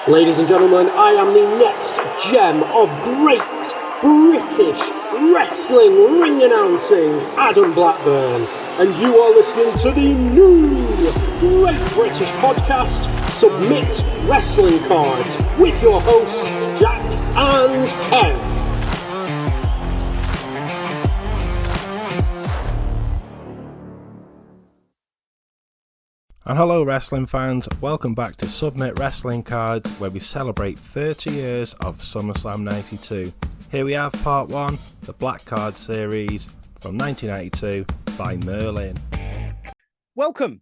Ladies and gentlemen, I am the next gem of great British wrestling ring announcing, Adam Blackburn, and you are listening to the new Great British podcast, Submit Wrestling Cards, with your hosts, Jack and Kev. And hello wrestling fans, welcome back to Submit Wrestling Cards, where we celebrate 30 years of SummerSlam 92. Here we have part 1, the Black Card Series from 1992 by Merlin. Welcome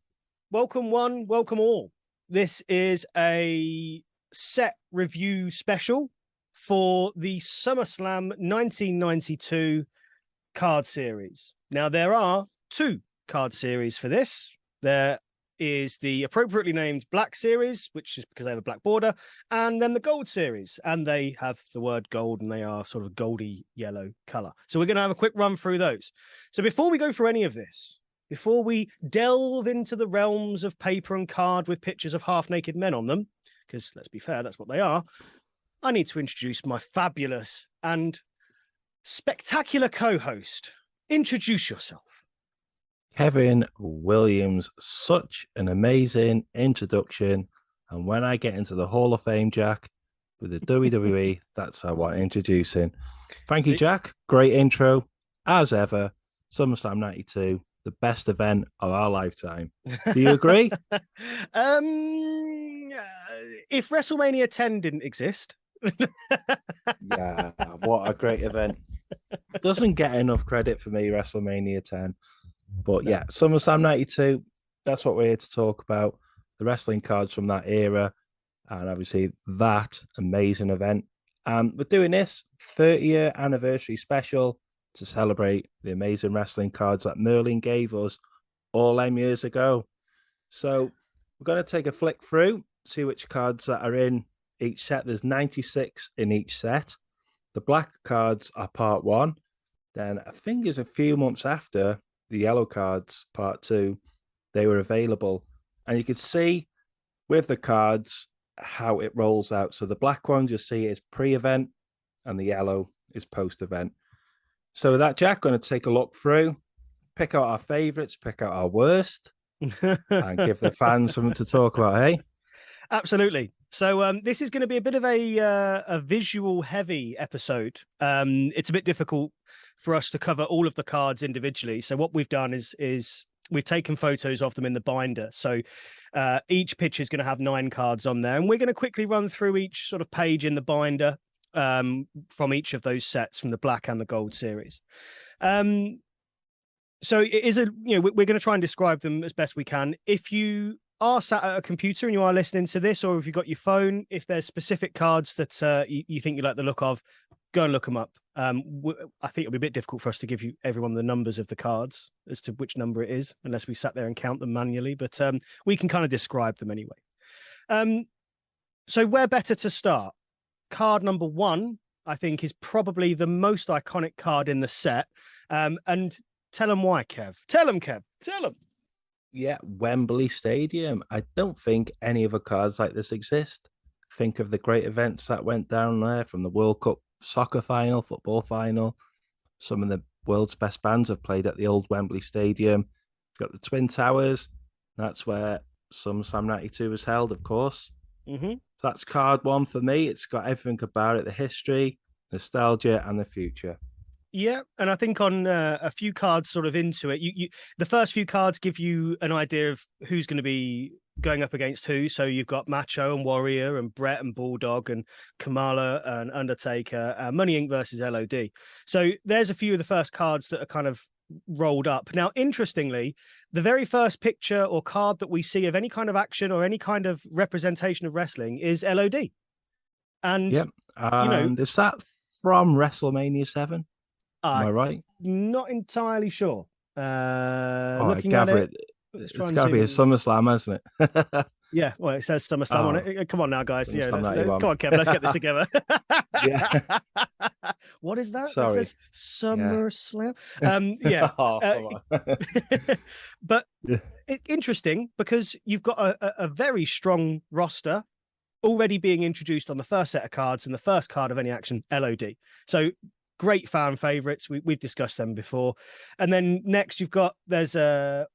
one, welcome all. This is a set review special for the SummerSlam 1992 card series. Now there are 2 card series for this. There is the appropriately named Black Series, which is because they have a black border, and then the Gold Series, and they have the word gold, and they are sort of goldy yellow color. So we're going to have a quick run through those. So before we go through any of this, before we delve into the realms of paper and card with pictures of half-naked men on them, because let's be fair, that's what they are, I need to introduce my fabulous and spectacular co-host. Introduce yourself. Kevin Williams, such an amazing introduction. And when I get into the Hall of Fame, Jack, with the WWE, that's how I introduce him. Thank you, Jack. Great intro, as ever. SummerSlam 92, the best event of our lifetime. Do you agree? If WrestleMania 10 didn't exist. Yeah, what a great event. Doesn't get enough credit for me, WrestleMania 10. But yeah, SummerSlam 92, that's what we're here to talk about. The wrestling cards from that era, and obviously that amazing event. We're doing this 30-year anniversary special to celebrate the amazing wrestling cards that Merlin gave us all them years ago. So we're going to take a flick through, see which cards that are in each set. There's 96 in each set. The black cards are part 1. Then I think it's a few months after the yellow cards, part 2, they were available. And you could see with the cards how it rolls out. So the black ones, you see is pre-event, and the yellow is post-event. So with that, Jack, going to take a look through, pick out our favourites, pick out our worst, and give the fans something to talk about, hey? Absolutely. So this is going to be a bit of a visual-heavy episode. It's a bit difficult for us to cover all of the cards individually. So what we've done is we've taken photos of them in the binder. So each picture is going to have 9 cards on there, and we're going to quickly run through each sort of page in the binder from each of those sets, from the Black and the Gold series. So it is we're going to try and describe them as best we can. If you are sat at a computer and you are listening to this, or if you've got your phone, if there's specific cards that you think you like the look of, go and look them up. I think it'll be a bit difficult for us to give you everyone the numbers of the cards as to which number it is, unless we sat there and count them manually, but we can kind of describe them anyway. So where better to start? Card number 1, I think, is probably the most iconic card in the set. And tell them why, Kev. Tell them, Kev. Tell them. Yeah, Wembley Stadium. I don't think any other cards like this exist. Think of the great events that went down there, from the World Cup soccer final, football final. Some of the world's best bands have played at the old Wembley Stadium. Got the Twin Towers. That's where SummerSlam 92 was held, of course. Mm-hmm. So that's card 1 for me. It's got everything about it: the history, nostalgia, and the future. Yeah, and I think on a few cards sort of into it, you the first few cards give you an idea of who's going to be going up against who. So you've got Macho and Warrior and Brett and Bulldog and Kamala and Undertaker, Money Inc. versus LOD. So there's a few of the first cards that are kind of rolled up. Now, interestingly, the very first picture or card that we see of any kind of action or any kind of representation of wrestling is LOD. And, yep. Is that from WrestleMania 7? Am I right? Not entirely sure. Looking I at gather it, it's got to be a SummerSlam, hasn't it? Yeah, well, it says SummerSlam on it. Come on now, guys. Yeah, come on, Kevin, let's get this together. Yeah. What is that? Sorry. It says SummerSlam. Yeah. But interesting, because you've got a very strong roster already being introduced on the first set of cards and the first card of any action, LOD. So great fan favorites. We've discussed them before. And then next you've got, there's what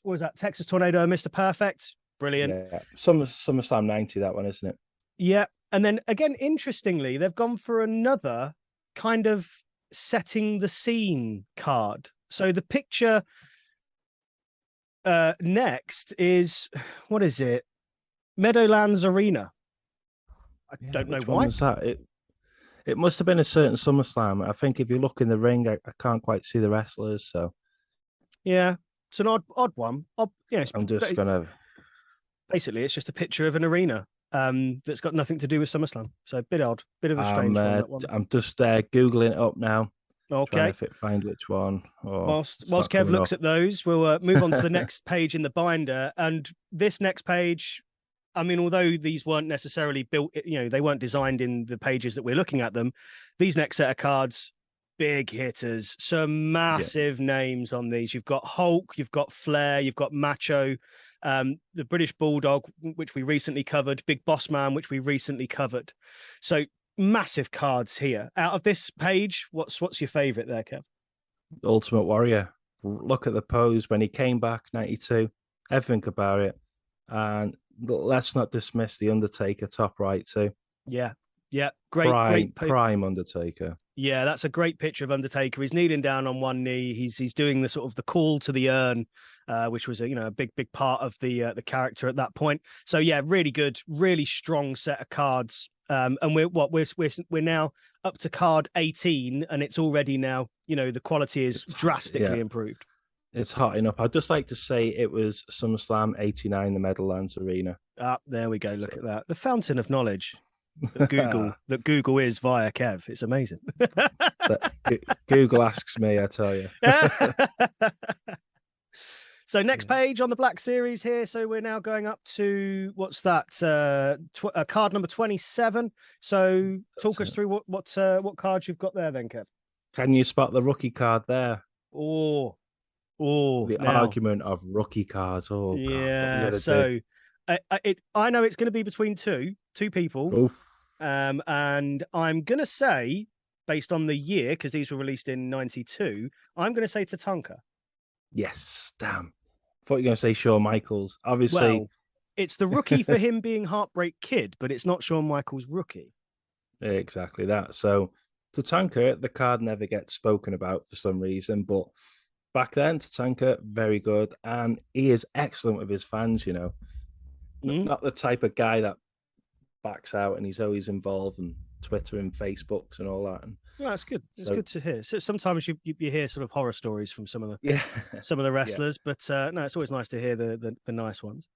was that? Texas Tornado, Mr. Perfect. Brilliant. Yeah. SummerSlam 90, that one, isn't it? Yeah. And then again, interestingly, they've gone for another kind of setting the scene card. So the picture next is, what is it? Meadowlands Arena. I don't know why. Was that? It must have been a certain SummerSlam. I think if you look in the ring, I can't quite see the wrestlers. So yeah, it's an odd one. I'm just gonna. Basically, it's just a picture of an arena that's got nothing to do with SummerSlam. So a bit odd, bit of a strange one. That one. I'm just googling it up now. Okay. Trying to find which one. Whilst Kev looks at those, we'll move on to the next page in the binder. And this next page, I mean, although these weren't necessarily built, they weren't designed in the pages that we're looking at them. These next set of cards, big hitters, some massive names on these. You've got Hulk, you've got Flair, you've got Macho, the British Bulldog, which we recently covered, Big Boss Man, which we recently covered. So massive cards here. Out of this page, what's your favorite there, Kev? Ultimate Warrior. Look at the pose when he came back, 92. Everything about it. And let's not dismiss the Undertaker top right too. Yeah. Great prime Undertaker. Yeah, that's a great picture of Undertaker. He's kneeling down on one knee. He's doing the sort of the call to the urn, which was a big part of the character at that point. So yeah, really good, really strong set of cards. And we're now up to card 18, and it's already now the quality is drastically improved. It's hotting up. I'd just like to say it was SummerSlam 89, the Meadowlands Arena. Ah, there we go. Look at that. The fountain of knowledge that Google is via Kev. It's amazing. Google asks me, I tell you. So next page on the Black Series here. So we're now going up to, what's that? Card number 27. So talk us through what cards you've got there then, Kev. Can you spot the rookie card there? The argument of rookie cards. Oh, yeah. So I know it's going to be between two people. Oof. And I'm going to say, based on the year, because these were released in 92, I'm going to say Tatanka. Yes, damn. I thought you were going to say Shawn Michaels. Obviously, well, it's the rookie for him being Heartbreak Kid, but it's not Shawn Michaels' rookie. Exactly that. So Tatanka, the card never gets spoken about for some reason, but back then, Tatanka, very good, and he is excellent with his fans. Not the type of guy that backs out, and he's always involved in Twitter and Facebooks and all that. And well, that's good. It's good to hear. So sometimes you hear sort of horror stories from some of the wrestlers, but no, it's always nice to hear the nice ones.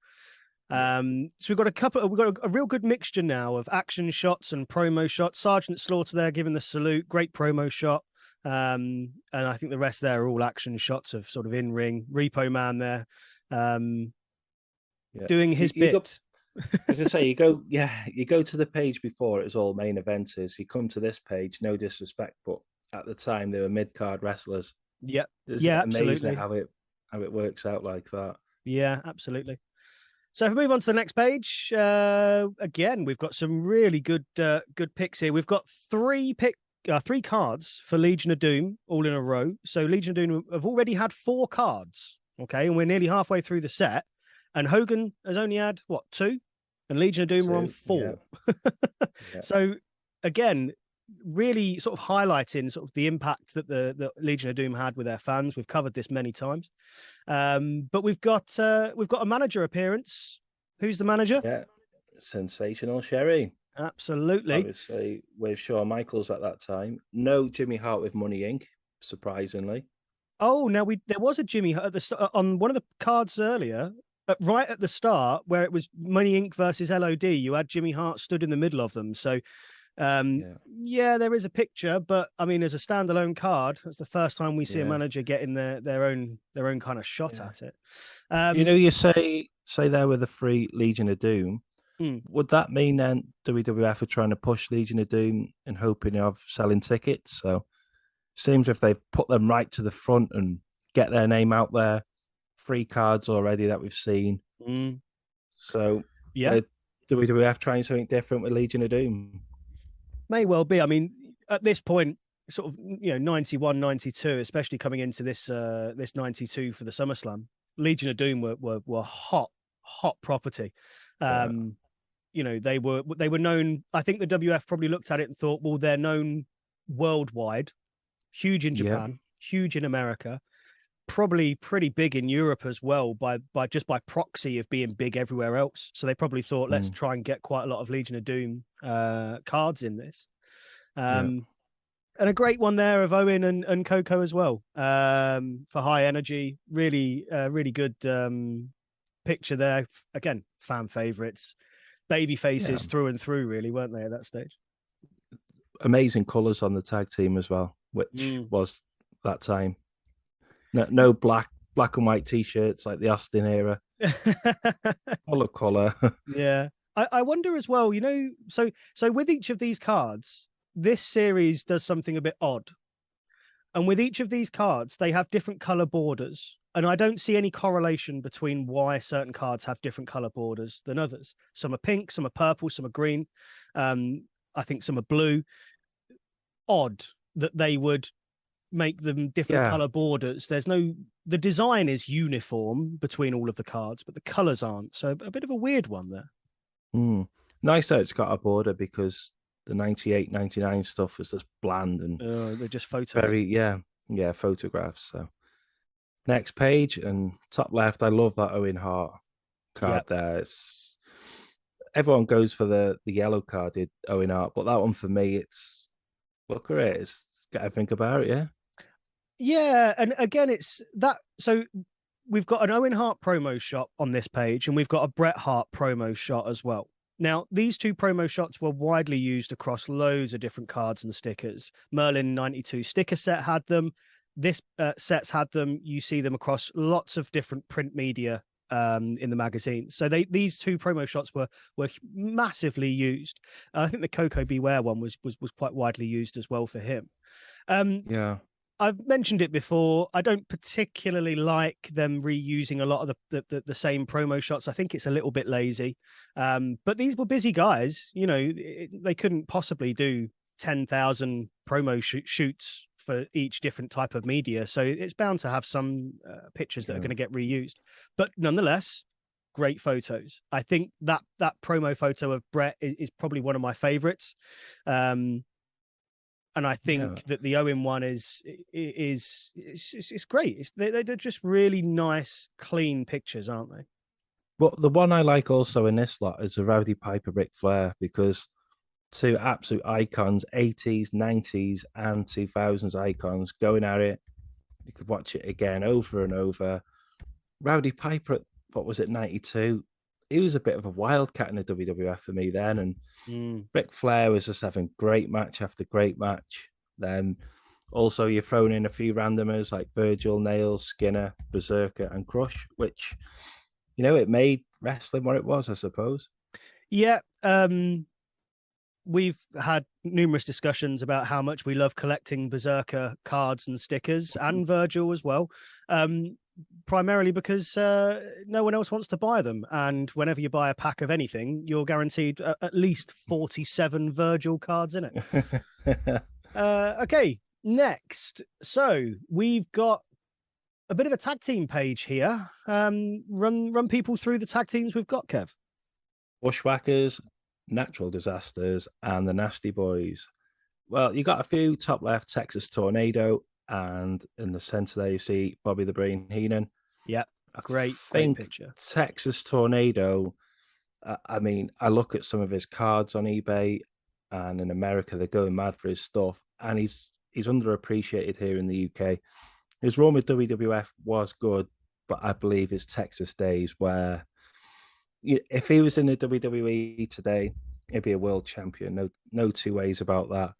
So we've got a real good mixture now of action shots and promo shots. Sergeant Slaughter there giving the salute, great promo shot. And I think the rest there are all action shots of sort of in ring. Repo Man there, doing his bit. As I say, you go to the page before it's all main eventers. You come to this page, no disrespect, but at the time they were mid card wrestlers. Yeah, it's amazing how it works out like that. Yeah, absolutely. So if we move on to the next page, again we've got some really good picks here. We've got three cards for Legion of Doom all in a row. So Legion of Doom have already had 4 cards, okay, and we're nearly halfway through the set. And Hogan has only had, 2? And Legion of Doom are on 4. Yeah. So, again, really sort of highlighting sort of the impact that the Legion of Doom had with their fans. We've covered this many times. But we've got a manager appearance. Who's the manager? Yeah, Sensational Sherry. Absolutely. Obviously, with Shawn Michaels at that time. No Jimmy Hart with Money Inc., surprisingly. Oh, now there was a Jimmy Hart on one of the cards earlier. Right at the start, where it was Money Inc. versus LOD, you had Jimmy Hart stood in the middle of them. So, there is a picture, but I mean, as a standalone card, that's the first time we see a manager getting their own kind of shot at it. You say there with the free Legion of Doom. Would that mean then WWF are trying to push Legion of Doom and hoping of selling tickets? So, seems if they put them right to the front and get their name out there. 3 cards already that we've seen. So they're WWF trying something different with Legion of Doom. May well be. I mean, at this point, sort of 91, 92, especially coming into this 92 for the SummerSlam, Legion of Doom were hot property. They were known. I think the WF probably looked at it and thought, well, they're known worldwide, huge in Japan, huge in America, probably pretty big in Europe as well by proxy of being big everywhere else. So they probably thought, let's try and get quite a lot of Legion of Doom cards in this. And a great one there of Owen and Coco as well, for High Energy. Really good picture there. Again, fan favorites, baby faces through and through, really, weren't they at that stage? Amazing colors on the tag team as well, which was that time. No black and white t-shirts like the Austin era. Full of color. Yeah. I wonder as well, so with each of these cards, this series does something a bit odd. And with each of these cards, they have different color borders. And I don't see any correlation between why certain cards have different color borders than others. Some are pink, some are purple, some are green. I think some are blue. Odd that they would make them different color borders. The design is uniform between all of the cards, but the colors aren't. So a bit of a weird one there. Nice that it's got a border, because the 98, 99 stuff was just bland and they're just photos. Very, photographs. So next page, and top left, I love that Owen Hart card there. Everyone goes for the yellow carded Owen Hart, but that one for me, it's look at it. It's got everything about it, Yeah, and again, it's that. So we've got an Owen Hart promo shot on this page, and we've got a Bret Hart promo shot as well. Now, these two promo shots were widely used across loads of different cards and stickers. Merlin 92 sticker set had them. This set's had them. You see them across lots of different print media in the magazine. So these two promo shots were massively used. I think the Coco Beware one was quite widely used as well for him. I've mentioned it before. I don't particularly like them reusing a lot of the same promo shots. I think it's a little bit lazy. But these were busy guys. They couldn't possibly do 10,000 promo shoots for each different type of media. So it's bound to have some pictures that are going to get reused. But nonetheless, great photos. I think that promo photo of Bret is probably one of my favorites. And I think that the Owen one is great. They're just really nice, clean pictures, aren't they? But the one I like also in this lot is the Rowdy Piper Ric Flair, because two absolute icons, 80s, 90s, and 2000s icons going at it. You could watch it again over and over. Rowdy Piper, what was it, 92? He was a bit of a wildcat in the WWF for me then, and Ric Flair was just having great match after great match. Then also you're throwing in a few randomers like Virgil, Nails, Skinner, Berserker, and Crush, which, it made wrestling what it was, I suppose. Yeah. We've had numerous discussions about how much we love collecting Berserker cards and stickers, and Virgil as well. Primarily because no one else wants to buy them. And whenever you buy a pack of anything, you're guaranteed at least 47 Virgil cards in it. Okay, next. So we've got a bit of a tag team page here. Run people through the tag teams we've got, Kev. Bushwhackers, Natural Disasters, and the Nasty Boys. Well, you got a few. Top left, Texas Tornado. And in the center there, you see Bobby the Brain Heenan. Yeah, great picture. Texas Tornado. I look at some of his cards on eBay, and in America, they're going mad for his stuff. And he's underappreciated here in the UK. His run with WWF was good, but I believe his Texas days, where if he was in the WWE today, he'd be a world champion. No two ways about that.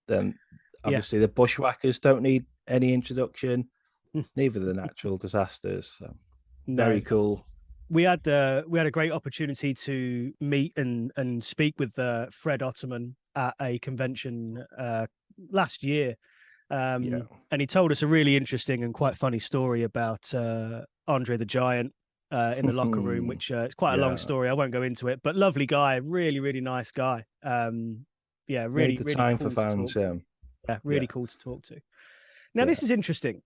Then obviously the Bushwhackers don't need any introduction. Neither the Natural Disasters. So very cool. We had a great opportunity to meet and speak with Fred Ottoman at a convention last year. And he told us a really interesting and quite funny story about Andre the Giant. in the locker room, which it's quite a long story. I won't go into it, but lovely guy, really, really nice guy. Yeah, really, Made the really time cool for fans. Yeah, really cool to talk to. Now, this is interesting.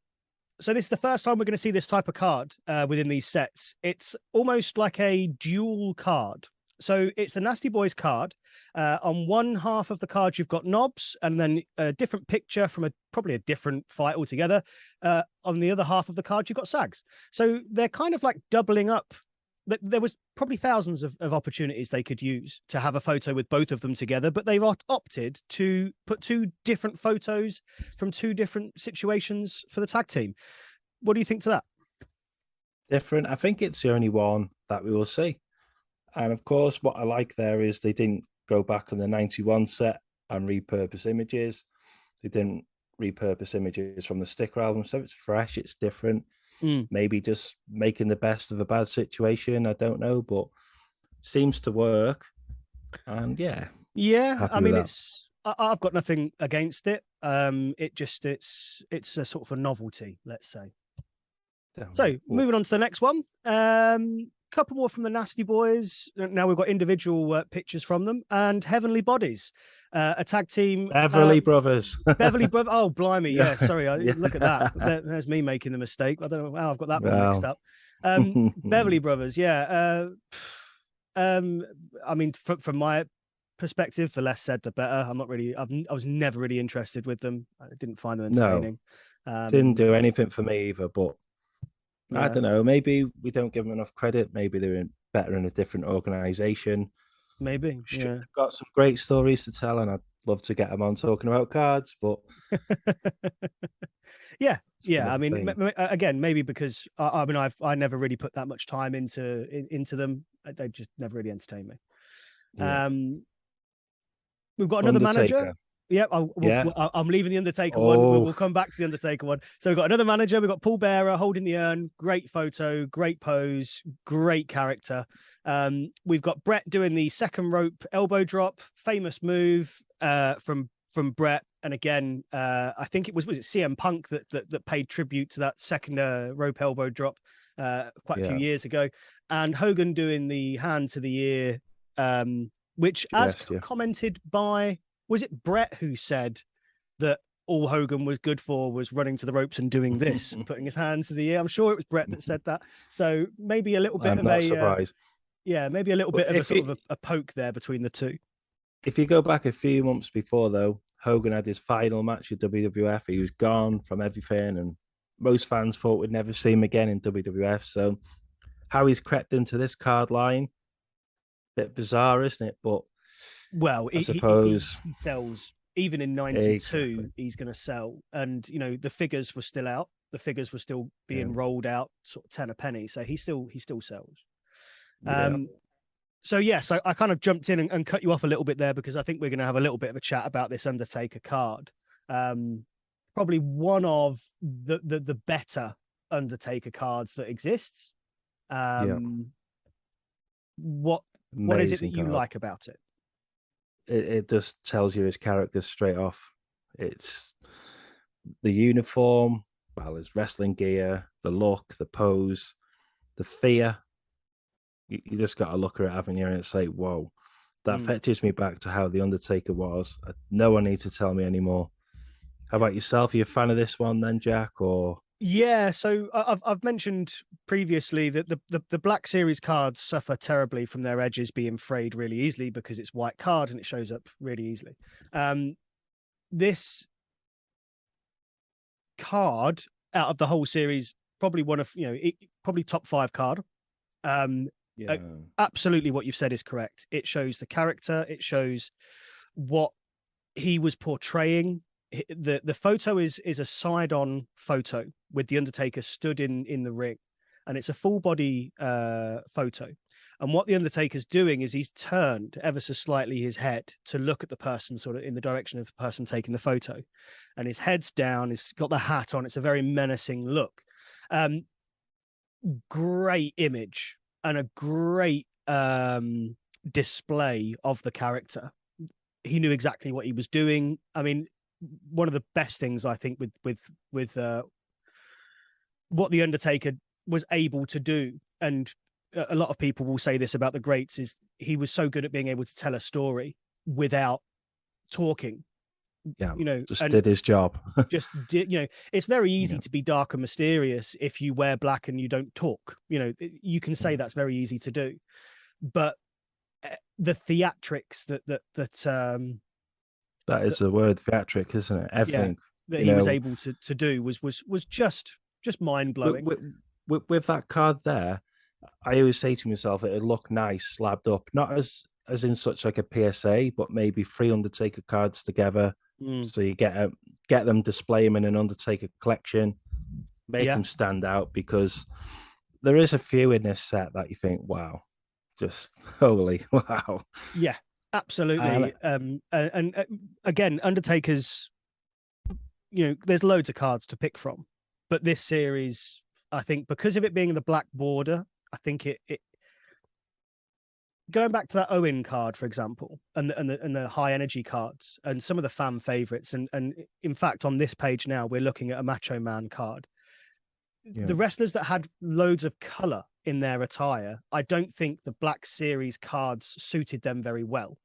So this is the first time we're going to see this type of card within these sets. It's almost like a dual card. So it's a Nasty Boys card. On one half of the card, you've got knobs, and then a different picture from probably a different fight altogether. On the other half of the card, you've got sags. So they're kind of like doubling up. There was probably thousands of opportunities they could use to have a photo with both of them together, but they've opted to put two different photos from two different situations for the tag team. What do you think to that? Different. I think it's the only one that we will see. And of course, what I like there is they didn't go back on the 91 set and repurpose images. They didn't repurpose images from the sticker album. So it's fresh, it's different. Maybe just making the best of a bad situation. I don't know, but seems to work. And yeah. I mean, I've got nothing against it. It's a sort of a novelty, let's say. So moving on to the next one. Couple more from the Nasty Boys. Now we've got individual pictures from them, and Heavenly Bodies, a tag team. Beverly Brothers. Beverly Brothers. Oh, blimey. Yeah, sorry. Look at that. There's me making the mistake. I don't know how I've got that one mixed up. Beverly Brothers. Yeah. I mean, from my perspective, the less said, the better. I was never really interested with them. I didn't find them entertaining. Didn't do anything for me either, but I don't know. Maybe we don't give them enough credit. Maybe they're better in a different organization. Maybe. They've got some great stories to tell, and I'd love to get them on talking about cards. But yeah. I mean, again, maybe because I never really put that much time into them. They just never really entertained me. Yeah. We've got another manager. Yep, I'm leaving the Undertaker one. We'll come back to the Undertaker one. So we've got another manager. We've got Paul Bearer holding the urn. Great photo, great pose, great character. We've got Brett doing the second rope elbow drop. Famous move from Brett. And again, I think was it CM Punk that paid tribute to that second rope elbow drop quite a few years ago. And Hogan doing the hand to the ear, which commented by... Was it Brett who said that all Hogan was good for was running to the ropes and doing this, and putting his hands to the ear? I'm sure it was Brett that said that. So maybe a little bit surprised. Maybe a little bit of a sort of a poke there between the two. If you go back a few months before, though, Hogan had his final match with WWF. He was gone from everything, and most fans thought we'd never see him again in WWF. So how he's crept into this card line, bit bizarre, isn't it? But well, I suppose he sells. Even in 92, he's going to sell. And, the figures were still out. The figures were still being rolled out, sort of 10 a penny. So he still sells. So, yes, I kind of jumped in and cut you off a little bit there because I think we're going to have a little bit of a chat about this Undertaker card. Probably one of the better Undertaker cards that exists. What is it that you like about it? It just tells you his character straight off. It's the uniform, his wrestling gear, the look, the pose, the fear. You just got to look at it, haven't you? And it's like, whoa, that fetches me back to how the Undertaker was. No one needs to tell me anymore. How about yourself? Are you a fan of this one then, Jack? Or yeah, so I've mentioned previously that the Black Series cards suffer terribly from their edges being frayed really easily because it's white card and it shows up really easily. This card out of the whole series, probably one of probably top 5 card. Absolutely, what you've said is correct. It shows the character. It shows what he was portraying. The photo is a side-on photo with the Undertaker stood in the ring, and it's a full body photo. And what the Undertaker's doing is he's turned ever so slightly his head to look at the person sort of in the direction of the person taking the photo, and his head's down. He's got the hat on. It's a very menacing look. Great image and a great display of the character. He knew exactly what he was doing. I mean, one of the best things I think with what the Undertaker was able to do and a lot of people will say this about the greats, is he was so good at being able to tell a story without talking. Yeah, just and did his job. just did, it's very easy to be dark and mysterious if you wear black and you don't talk. You can say that's very easy to do, but the theatrics that is the word, theatric, isn't it? Everything that he was able to do was just mind blowing. With that card there, I always say to myself, it'd look nice slabbed up, not as in such like a PSA, but maybe 3 Undertaker cards together. So you get them, display them in an Undertaker collection, make them stand out, because there is a few in this set that you think, wow, just holy wow. Yeah, absolutely. And again, Undertaker's, there's loads of cards to pick from, but this series, I think, because of it being the black border, I think it going back to that Owen card, for example, and the high energy cards and some of the fan favorites, and in fact on this page now we're looking at a Macho Man card. The wrestlers that had loads of color in their attire, I don't think the Black Series cards suited them very well,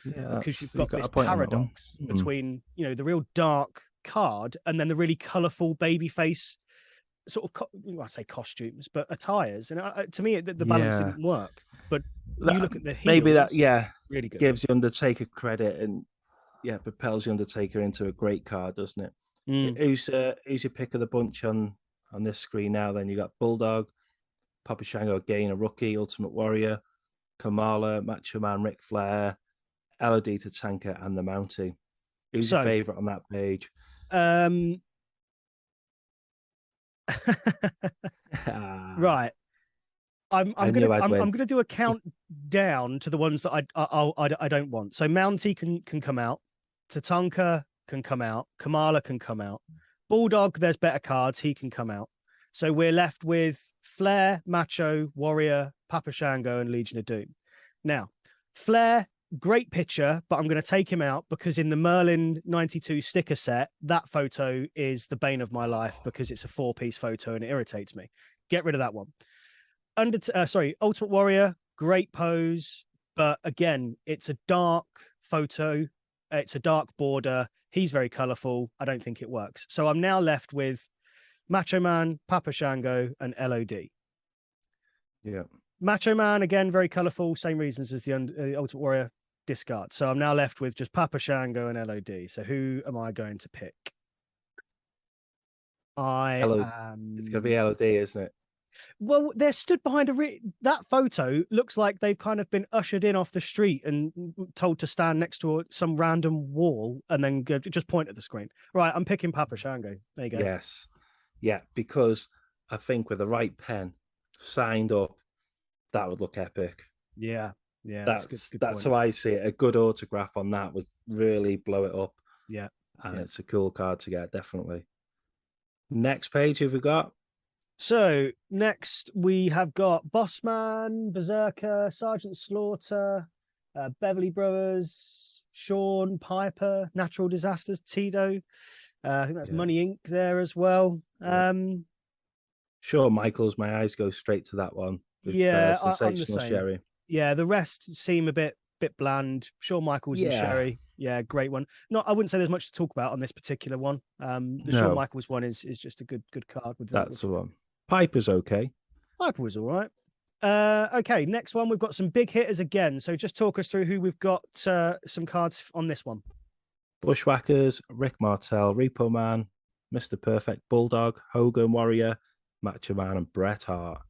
because you've got this paradox between the real dark card and then the really colorful babyface sort of I say costumes, but attires, and to me the balance didn't work. But you look at the heels, maybe that really good, gives the Undertaker credit, and propels the Undertaker into a great card, doesn't it? Who's your pick of the bunch on this screen now? Then you got Bulldog, Papa Shango again, a rookie, Ultimate Warrior, Kamala, Macho Man, Ric Flair, LOD Tatanka, and the Mountie. Who's your favorite on that page? Right. I'm gonna do a countdown to the ones that I don't want. So Mountie can come out, Tatanka can come out, Kamala can come out, Bulldog, there's better cards, he can come out. So we're left with Flair, Macho, Warrior, Papa Shango, and Legion of Doom. Now, Flair, great picture, but I'm going to take him out because in the Merlin 92 sticker set, that photo is the bane of my life because it's a 4-piece photo and it irritates me. Get rid of that one. Ultimate Warrior, great pose, but again, it's a dark photo. It's a dark border. He's very colorful. I don't think it works. So I'm now left with Macho Man, Papa Shango, and LOD. Yeah. Macho Man, again, very colorful. Same reasons as the Ultimate Warrior. Discard. So I'm now left with just Papa Shango and LOD. So who am I going to pick? It's going to be LOD, isn't it? Well, they're stood behind that photo looks like they've kind of been ushered in off the street and told to stand next to some random wall and then just point at the screen. Right, I'm picking Papa Shango. There you go. Yes. Yeah, because I think with the right pen signed up, that would look epic. Yeah. That's how I see it. A good autograph on that would really blow it up. Yeah. And it's a cool card to get, definitely. Next page, who have we got? So next we have got Bossman, Berserker, Sergeant Slaughter, Beverly Brothers, Sean, Piper, Natural Disasters, Tito. I think that's Money Inc. there as well. Sure, Michaels, my eyes go straight to that one. With, Sensational Sherry. Yeah, the rest seem a bit bland. Shawn Michaels and Sherry. Yeah, great one. I wouldn't say there's much to talk about on this particular one. The Shawn Michaels one is just a good card. That's the one. Piper's okay. Piper was all right. Okay, next one. We've got some big hitters again. So just talk us through who we've got some cards on this one. Bushwhackers, Rick Martel, Repo Man, Mr. Perfect, Bulldog, Hogan Warrior, Macho Man, and Bret Hart.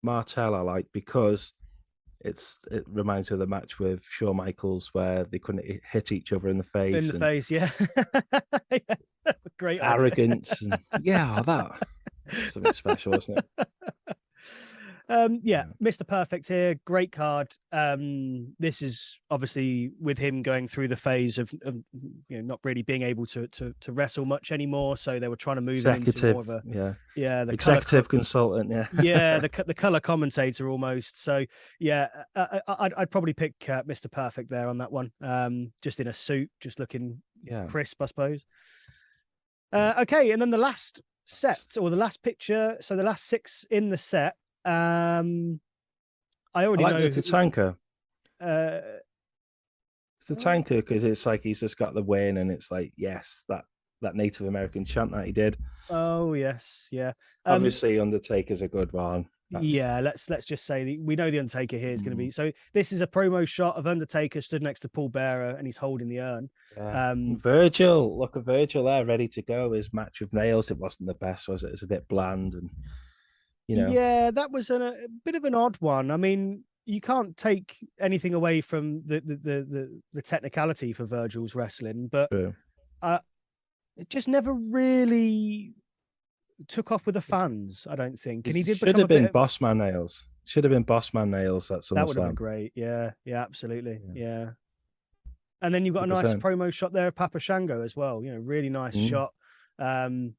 Martel I like because it reminds me of the match with Shawn Michaels where they couldn't hit each other in the face. Yeah. Great arrogance. That's something special, isn't it? Mr. Perfect here, great card. This is obviously with him going through the phase of not really being able to wrestle much anymore, so they were trying to move him into more of a the executive consultant, the color commentator almost. So I'd probably pick Mr. Perfect there on that one, just in a suit, just looking crisp, I suppose. Okay, and then the last set, or the last picture, so the last 6 in the set. I already I like know the Tatanka. uh, It's the Tatanka because it's like he's just got the win, and it's like, yes, that Native American chant that he did. oh yes, yeah. Obviously, Undertaker's a good one. Yeah, let's just say we know the Undertaker here is going to be. So this is a promo shot of Undertaker stood next to Paul Bearer, and he's holding the urn. Yeah. Virgil, look at Virgil there, ready to go. His match with Nails, it wasn't the best, was it? It was a bit bland, and Yeah, that was a bit of an odd one. I mean, you can't take anything away from the technicality for Virgil's wrestling, but it just never really took off with the fans, I don't think. And he did should have been Bossman Nails. Should have been Bossman Nails at SummerSlam. That would have been great. Yeah, absolutely. Yeah. And then you've got a nice promo shot there of Papa Shango as well. Really nice shot. And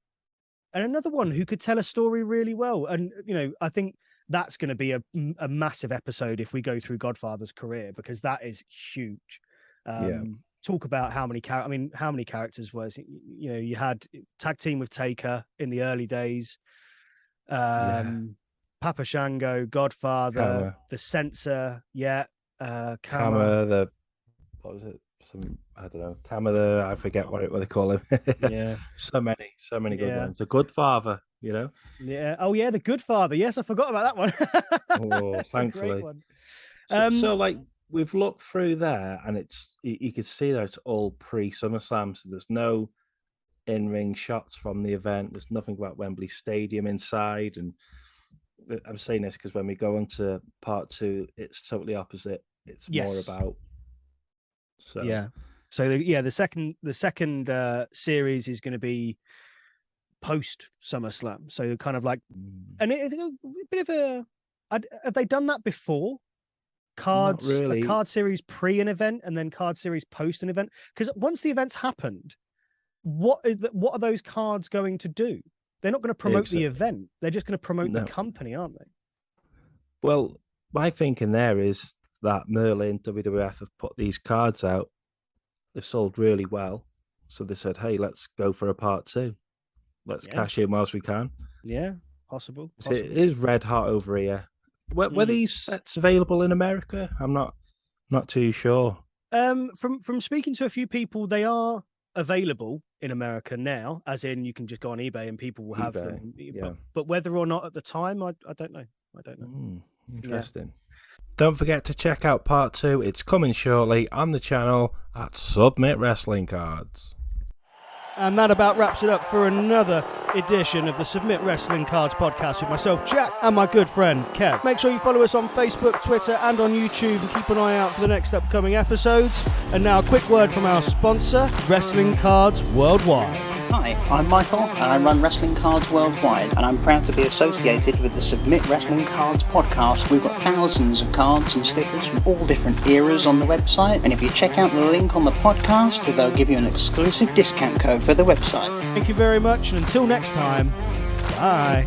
another one who could tell a story really well. And I think that's going to be a massive episode if we go through Godfather's career, because that is huge. Talk about how many characters was it? You had tag team with Taker in the early days, Papa Shango, Godfather, Kama. the Censor, Kama, the what was it? I don't know. Kama, I forget what they call him. so many good ones. The Good Father, Yeah. Oh yeah, the Good Father. Yes, I forgot about that one. Oh, thankfully. So like, we've looked through there, and you can see that it's all pre-SummerSlam, so there's no in-ring shots from the event. There's nothing about Wembley Stadium inside, and I'm saying this because when we go on to part 2, it's totally opposite. It's more about. So the second series is going to be post SummerSlam. So kind of like, and it's a bit of a. Have they done that before? Cards, really. A card series pre an event and then card series post an event. Because once the event's happened, what are those cards going to do? They're not going to promote the event. They're just going to promote the company, aren't they? Well, my thinking there is that Merlin, WWF have put these cards out. They've sold really well. So they said, hey, let's go for a part 2. Let's cash in whilst we can. Yeah, possible. So it is red hot over here. Were these sets available in America? I'm not too sure. From speaking to a few people, they are available in America now, as in you can just go on eBay and people will have them. Yeah. But whether or not at the time, I don't know. Interesting. Don't forget to check out part 2. It's coming shortly on the channel at Submit Wrestling Cards. And that about wraps it up for another edition of the Submit Wrestling Cards podcast with myself, Jack, and my good friend, Kev. Make sure you follow us on Facebook, Twitter, and on YouTube, and keep an eye out for the next upcoming episodes. And now a quick word from our sponsor, Wrestling Cards Worldwide. Hi, I'm Michael, and I run Wrestling Cards Worldwide, and I'm proud to be associated with the Submit Wrestling Cards podcast. We've got thousands of cards and stickers from all different eras on the website, and if you check out the link on the podcast, they'll give you an exclusive discount code for the website. Thank you very much, and until next time, bye.